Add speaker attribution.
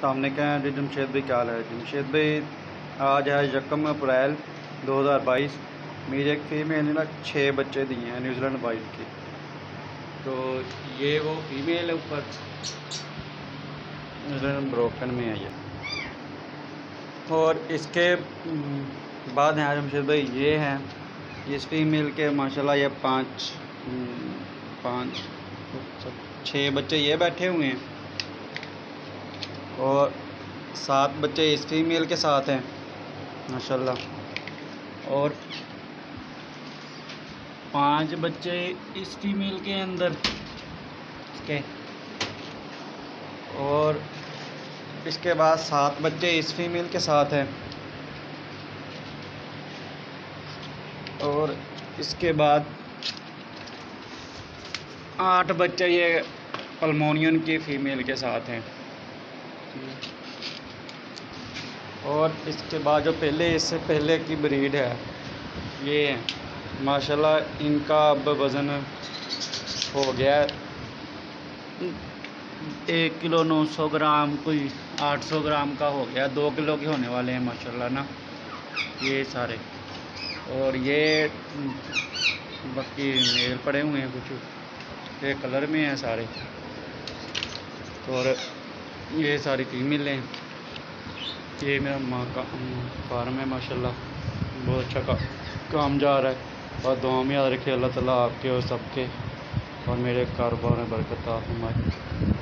Speaker 1: अस्सलामुअलैकुम जी। जमशेद भाई क्या हाल है? जमशेद भाई आज है 1 अप्रैल 2022। मेरी एक फ़ीमेल ने ना 6 बच्चे दिए हैं न्यूजीलैंड वाइट के। तो ये वो फीमेल है, ऊपर न्यूजीलैंड ब्रोकन में है ये। और इसके बाद हैं जमशेद भाई ये हैं। इस फीमेल के माशाल्लाह ये 6 बच्चे ये बैठे हुए हैं और 7 बच्चे इस फीमेल के साथ हैं माशाल्लाह। और 5 बच्चे इस फीमेल के अंदर के, और इसके बाद 7 बच्चे इस फीमेल के साथ हैं। और इसके बाद 8 बच्चे ये पल्मोनियन की फ़ीमेल के साथ हैं। और इसके बाद जो इससे पहले की ब्रीड है ये है माशाल्लाह। इनका अब वज़न हो गया 1 किलो 900 ग्राम, कोई 800 ग्राम का हो गया। 2 किलो के होने वाले हैं माशाल्लाह ना ये सारे। और ये बाकी मेल पड़े हुए हैं, कुछ ये कलर में हैं सारे। और ये सारी फीमेल हैं। ये मेरा माँ का फार्म है माशाल्लाह, बहुत अच्छा काम जा रहा है। और दुआ में याद रखिए अल्लाह ताला आपके और सबके और मेरे कारोबार में बरकत फरमाए।